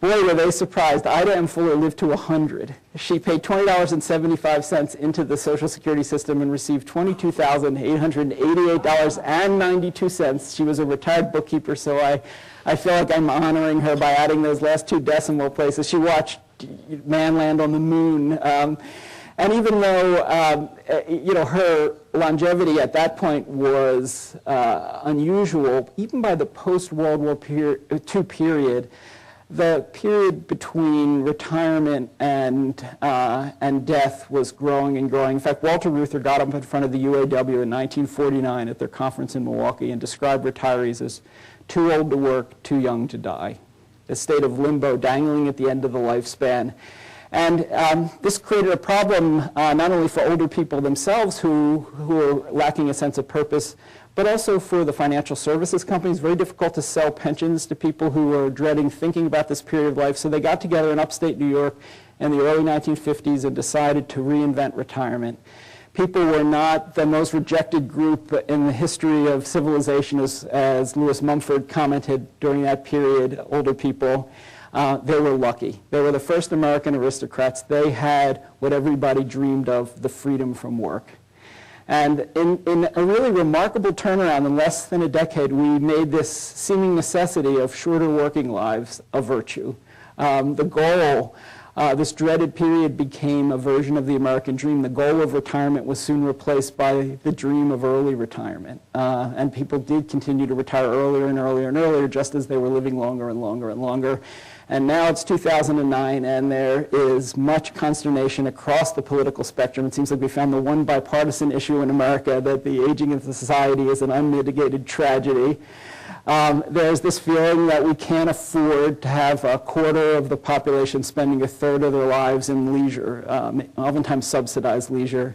Boy, were they surprised. Ida M. Fuller lived to 100. She paid $20.75 into the Social Security system and received $22,888.92. She was a retired bookkeeper, so I feel like I'm honoring her by adding those last two decimal places. She watched man land on the moon. And even though, her longevity at that point was unusual, even by the post-World War II period, the period between retirement and death was growing and growing. In fact, Walter Reuther got up in front of the UAW in 1949 at their conference in Milwaukee and described retirees as too old to work, too young to die, a state of limbo dangling at the end of the lifespan. And this created a problem not only for older people themselves who are lacking a sense of purpose, but also for the financial services companies. Very difficult to sell pensions to people who are dreading thinking about this period of life. So they got together in upstate New York in the early 1950s and decided to reinvent retirement. People were not the most rejected group in the history of civilization, as Lewis Mumford commented during that period, older people. They were lucky. They were the first American aristocrats. They had what everybody dreamed of, the freedom from work. And in a really remarkable turnaround in less than a decade, we made this seeming necessity of shorter working lives a virtue. The goal, this dreaded period became a version of the American dream. The goal of retirement was soon replaced by the dream of early retirement. And people did continue to retire earlier and earlier and earlier, just as they were living longer and longer and longer. And now it's 2009, and there is much consternation across the political spectrum. It seems like we found the one bipartisan issue in America, that the aging of the society is an unmitigated tragedy. There's this feeling that we can't afford to have a quarter of the population spending a third of their lives in leisure, oftentimes subsidized leisure,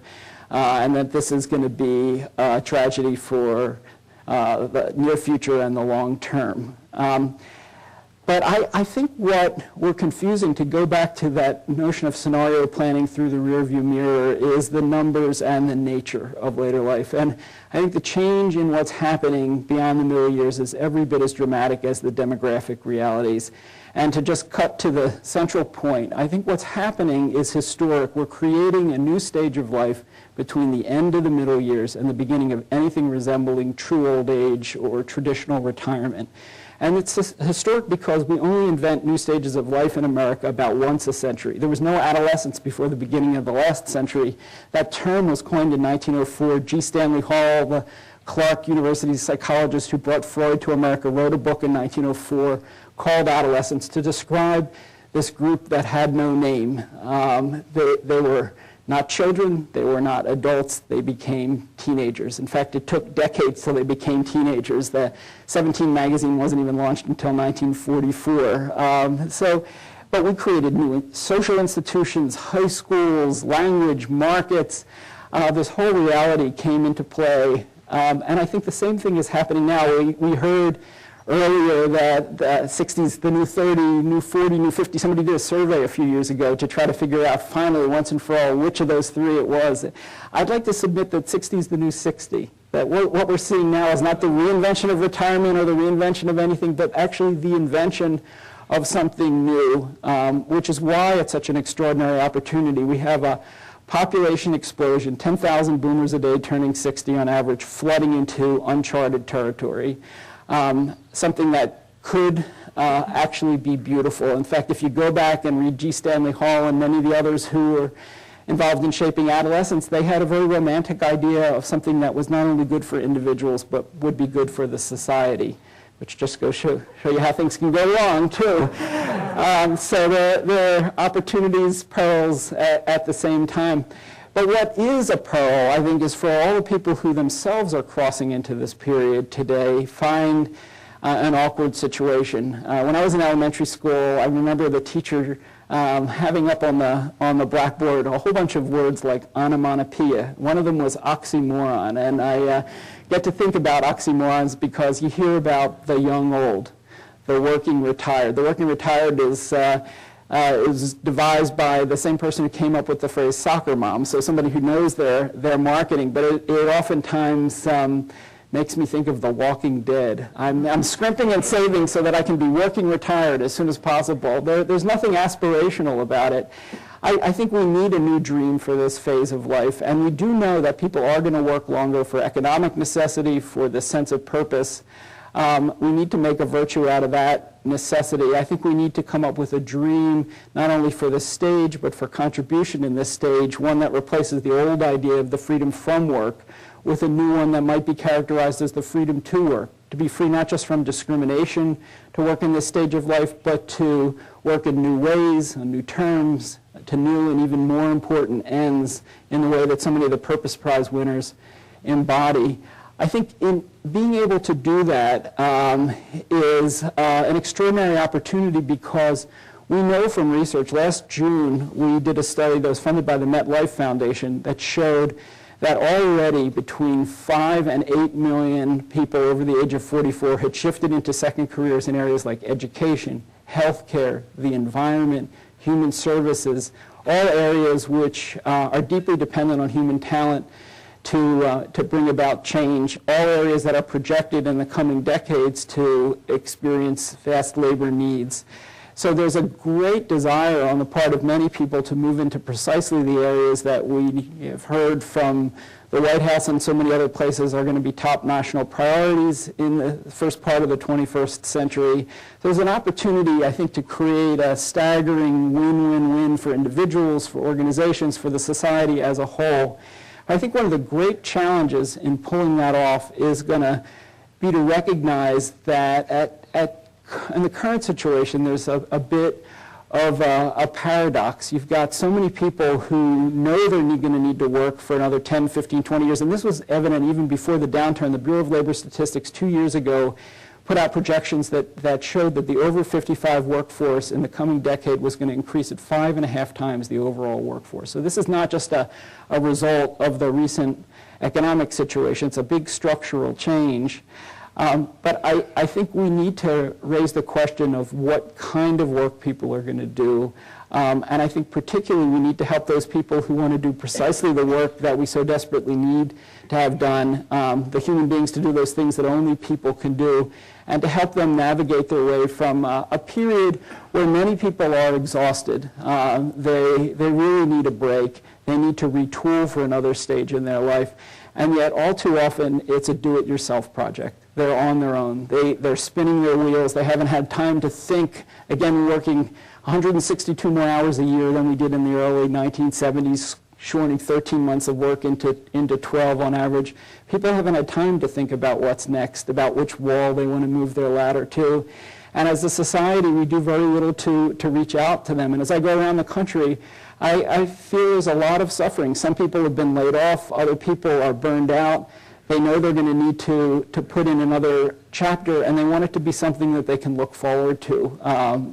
and that this is going to be a tragedy for the near future and the long term. But I think what we're confusing, to go back to that notion of scenario planning through the rearview mirror, is the numbers and the nature of later life. And I think the change in what's happening beyond the middle years is every bit as dramatic as the demographic realities. And to just cut to the central point, I think what's happening is historic. We're creating a new stage of life between the end of the middle years and the beginning of anything resembling true old age or traditional retirement. And it's historic because we only invent new stages of life in America about once a century. There was no adolescence before the beginning of the last century. That term was coined in 1904. G. Stanley Hall, the Clark University psychologist who brought Freud to America, wrote a book in 1904 called Adolescence to describe this group that had no name. They were not children, they were not adults, they became teenagers. In fact, it took decades till they became teenagers. The 17 magazine wasn't even launched until 1944. But we created new social institutions, high schools, language, markets. This whole reality came into play. And I think the same thing is happening now. We heard earlier that the 60s, the new 30, new 40, new 50, somebody did a survey a few years ago to try to figure out finally, once and for all, which of those three it was. I'd like to submit that 60 is the new 60, that what we're seeing now is not the reinvention of retirement or the reinvention of anything, but actually the invention of something new, which is why it's such an extraordinary opportunity. We have a population explosion, 10,000 boomers a day turning 60 on average, flooding into uncharted territory. Something that could actually be beautiful. In fact, if you go back and read G. Stanley Hall and many of the others who were involved in shaping adolescence, they had a very romantic idea of something that was not only good for individuals, but would be good for the society, which just goes to show you how things can go wrong, too. So there are opportunities, perils at the same time. But what is a peril, I think, is for all the people who themselves are crossing into this period today, find an awkward situation. When I was in elementary school, I remember the teacher having up on the blackboard a whole bunch of words like onomatopoeia. One of them was oxymoron, and I get to think about oxymorons because you hear about the young old, the working retired. The working retired is devised by the same person who came up with the phrase soccer mom, so somebody who knows their marketing, but it oftentimes makes me think of The Walking Dead. I'm scrimping and saving so that I can be working retired as soon as possible. There's nothing aspirational about it. I think we need a new dream for this phase of life, and we do know that people are going to work longer for economic necessity, for the sense of purpose. We need to make a virtue out of that necessity. I think we need to come up with a dream, not only for this stage, but for contribution in this stage, one that replaces the old idea of the freedom from work with a new one that might be characterized as the freedom to work, to be free not just from discrimination to work in this stage of life, but to work in new ways, on new terms, to new and even more important ends in the way that so many of the Purpose Prize winners embody. I think in being able to do that is an extraordinary opportunity because we know from research, last June we did a study that was funded by the MetLife Foundation that showed that already between 5 and 8 million people over the age of 44 had shifted into second careers in areas like education, healthcare, the environment, human services, all areas which are deeply dependent on human talent to bring about change, all areas that are projected in the coming decades to experience vast labor needs. So there's a great desire on the part of many people to move into precisely the areas that we have heard from the White House and so many other places are going to be top national priorities in the first part of the 21st century. There's an opportunity, I think, to create a staggering win-win-win for individuals, for organizations, for the society as a whole. I think one of the great challenges in pulling that off is going to be to recognize that in the current situation, there's a bit of a paradox. You've got so many people who know they're going to need to work for another 10, 15, 20 years, and this was evident even before the downturn. The Bureau of Labor Statistics 2 years ago put out projections that showed that the over 55 workforce in the coming decade was going to increase at 5.5 times the overall workforce. So this is not just a result of the recent economic situation. It's a big structural change. But I think we need to raise the question of what kind of work people are going to do. And I think particularly we need to help those people who want to do precisely the work that we so desperately need to have done, the human beings to do those things that only people can do, and to help them navigate their way from a period where many people are exhausted. They really need a break. They need to retool for another stage in their life. And yet all too often it's a do-it-yourself project. They're on their own. They're spinning their wheels. They haven't had time to think. Again, working 162 more hours a year than we did in the early 1970s, shortening 13 months of work into 12 on average. People haven't had time to think about what's next, about which wall they want to move their ladder to. And as a society, we do very little to reach out to them. And as I go around the country, I feel there's a lot of suffering. Some people have been laid off. Other people are burned out. They know they're going to need to put in another chapter, and they want it to be something that they can look forward to,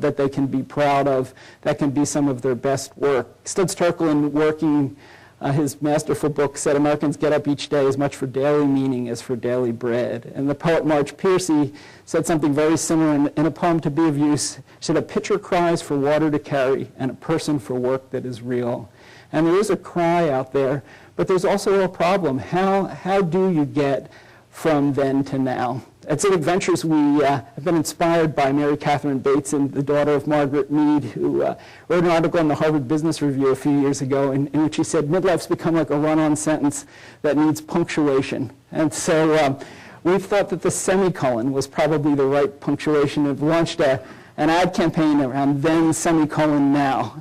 that they can be proud of, that can be some of their best work. Studs Terkelson, working his masterful book, said Americans get up each day as much for daily meaning as for daily bread. And the poet Marge Piercy said something very similar in a poem to be of use. She said, a pitcher cries for water to carry, and a person for work that is real. And there is a cry out there, but there's also a problem. How do you get from then to now? At Civic Ventures, we have been inspired by Mary Catherine Bateson, the daughter of Margaret Mead, who wrote an article in the Harvard Business Review a few years ago in which she said, midlife's become like a run-on sentence that needs punctuation. And so we've thought that the semicolon was probably the right punctuation. We've launched an ad campaign around then, semicolon, now.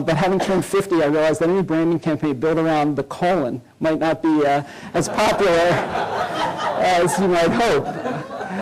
But having turned 50, I realized that any branding campaign built around the colon might not be as popular as you might hope.